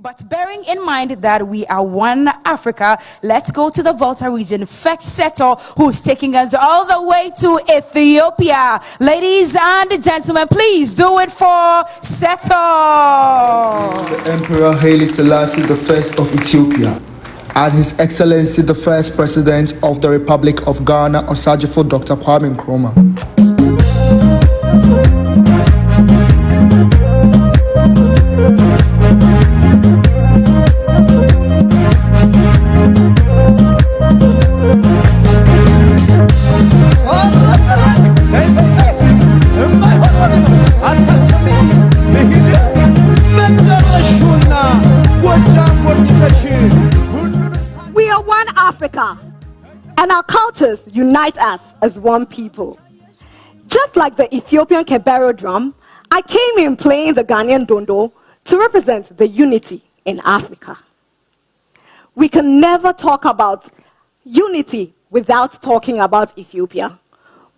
But bearing in mind that we are one Africa, let's go to the Volta region. Fetch Seto, who's taking us all the way to Ethiopia. Ladies and gentlemen, please do it for Seto. The Emperor Haile Selassie I of Ethiopia, and His Excellency the First President of the Republic of Ghana, Osajifo Dr. Kwame Nkrumah. We are one Africa, and our cultures unite us as one people. Just like the Ethiopian Kebero drum, I came in playing the Ghanaian dondo to represent the unity in Africa. We can never talk about unity without talking about Ethiopia.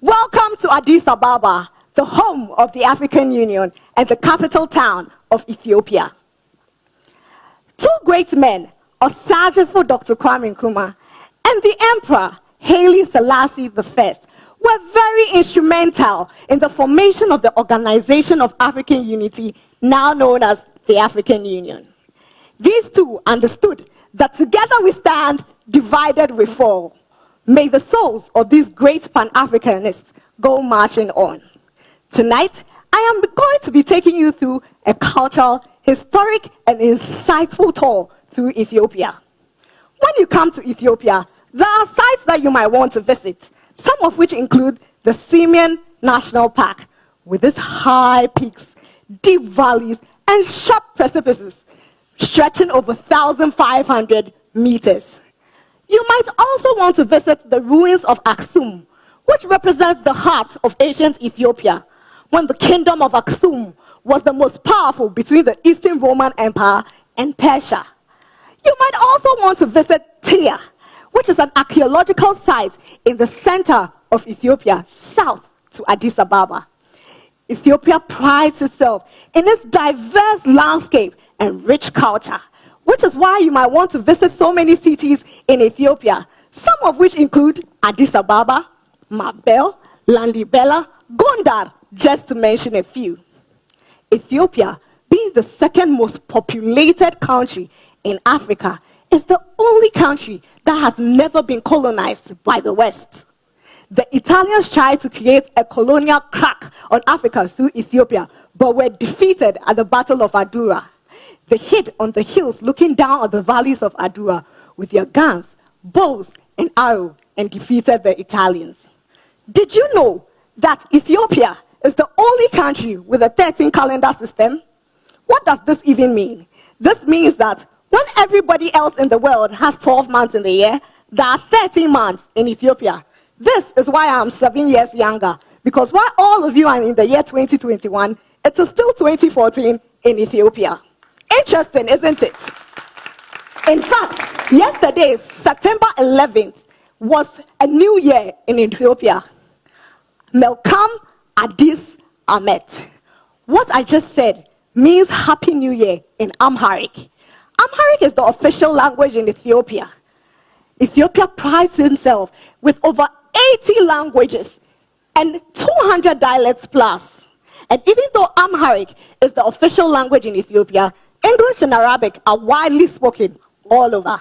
Welcome to Addis Ababa, the home of the African Union and the capital town of Ethiopia. Two great men, Osajifo Dr. Kwame Nkrumah and the Emperor Haile Selassie I, were very instrumental in the formation of the Organization of African Unity, now known as the African Union. These two understood that together we stand, divided we fall. May the souls of these great Pan-Africanists go marching on. Tonight, I am going to be taking you through a cultural, historic, and insightful tour through Ethiopia. When you come to Ethiopia, there are sites that you might want to visit, some of which include the Simeon National Park, with its high peaks, deep valleys, and sharp precipices stretching over 1,500 meters. You might also want to visit the ruins of Aksum, which represents the heart of ancient Ethiopia, when the kingdom of Aksum was the most powerful between the Eastern Roman Empire and Persia. You might also want to visit Tyre, which is an archaeological site in the center of Ethiopia, south to Addis Ababa. Ethiopia prides itself in its diverse landscape and rich culture, which is why you might want to visit so many cities in Ethiopia, some of which include Addis Ababa, Mabel, Lalibela, Gondar, just to mention a few. Ethiopia, being the second most populated country in Africa, is the only country that has never been colonized by the West. The Italians tried to create a colonial crack on Africa through Ethiopia, but were defeated at the Battle of Adura. They hid on the hills looking down on the valleys of Adura with their guns, bows, and arrows, and defeated the Italians. Did you know that Ethiopia is the only country with a 13 calendar system? What does this even mean? This means that when everybody else in the world has 12 months in the year, there are 13 months in Ethiopia. This is why I'm 7 years younger, because while all of you are in the year 2021, it is still 2014 in Ethiopia. Interesting, isn't it? In fact, yesterday, September 11th, was a new year in Ethiopia. Melkam Addis Amet. What I just said means Happy New Year in Amharic. Amharic is the official language in Ethiopia. Ethiopia prides itself with over 80 languages and 200 dialects plus. And even though Amharic is the official language in Ethiopia, English and Arabic are widely spoken all over.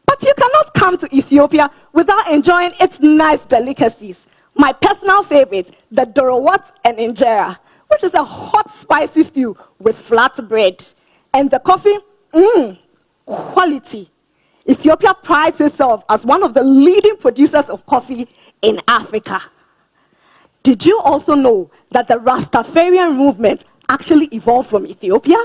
But you cannot come to Ethiopia without enjoying its nice delicacies. My personal favorite, the dorowat and injera, which is a hot spicy stew with flat bread. And the coffee, quality. Ethiopia prides itself as one of the leading producers of coffee in Africa. Did you also know that the Rastafarian movement actually evolved from Ethiopia?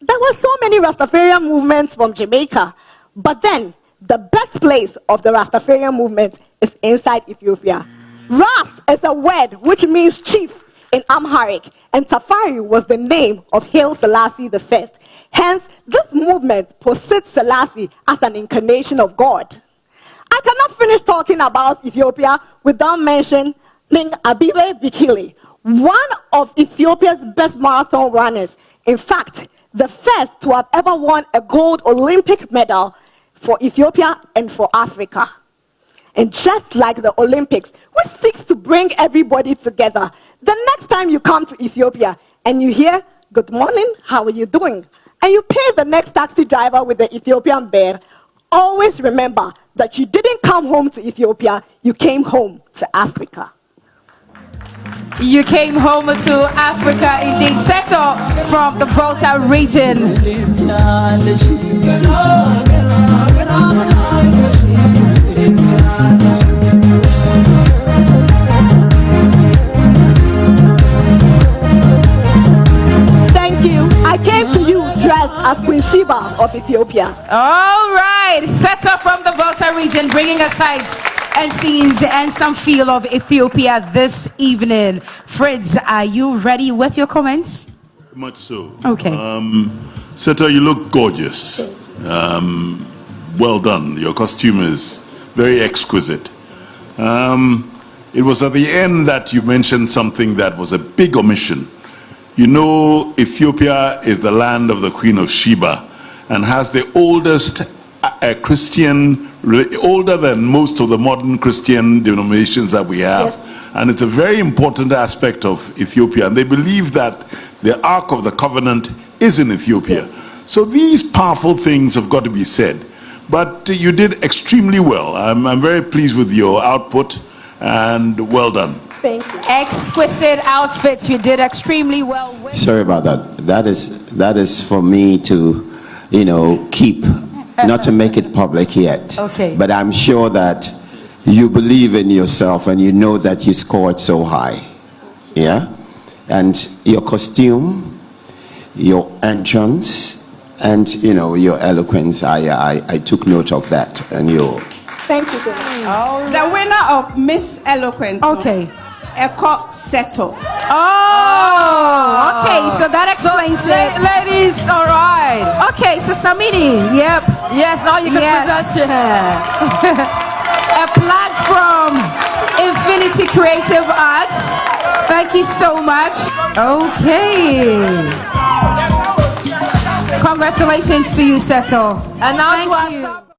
There were so many Rastafarian movements from Jamaica, but then the birthplace of the Rastafarian movement is inside Ethiopia. Ras is a word which means chief in Amharic, and Tafari was the name of Haile Selassie I. Hence, this movement posits Selassie as an incarnation of God. I cannot finish talking about Ethiopia without mentioning Abibe Bikili, one of Ethiopia's best marathon runners. In fact, the first to have ever won a gold Olympic medal for Ethiopia and for Africa. And just like the Olympics, which seeks to bring everybody together, the next time you come to Ethiopia and you hear, "Good morning, how are you doing?" and you pay the next taxi driver with the Ethiopian bear, always remember that you didn't come home to Ethiopia, you came home to Africa. You came home to Africa indeed. Seto from the Volta region. Thank you. I came to you dressed as Queen Sheba of Ethiopia. All right, Seto from the Volta region, bringing us sights and scenes and some feel of Ethiopia this evening. Fritz, are you ready with your comments? Much so. Okay. Seta, you look gorgeous. Well done. Your costume is very exquisite. It was at the end that you mentioned something that was a big omission. You know, Ethiopia is the land of the Queen of Sheba and has the oldest Christian, older than most of the modern Christian denominations that we have. Yes. And it's a very important aspect of Ethiopia. And they believe that the Ark of the Covenant is in Ethiopia. Yes. So these powerful things have got to be said. But you did extremely well. I'm very pleased with your output and well done. Thank you. Exquisite outfits. You did extremely well. Sorry about that. That is for me to, keep, not to make it public yet. Okay. But I'm sure that you believe in yourself and you know that you scored so high. Yeah? And your costume, your entrance, and your eloquence, I took note of that. And Thank you so much. The winner of Miss Eloquence. Okay. Eko Seto. Oh, okay. So that explains it. Ladies, all right. Okay, so Samini, yep. Yes, now you can present A plug from Infinity Creative Arts. Thank you so much. Okay. Congratulations to you, Seto. And now Thank to our you. star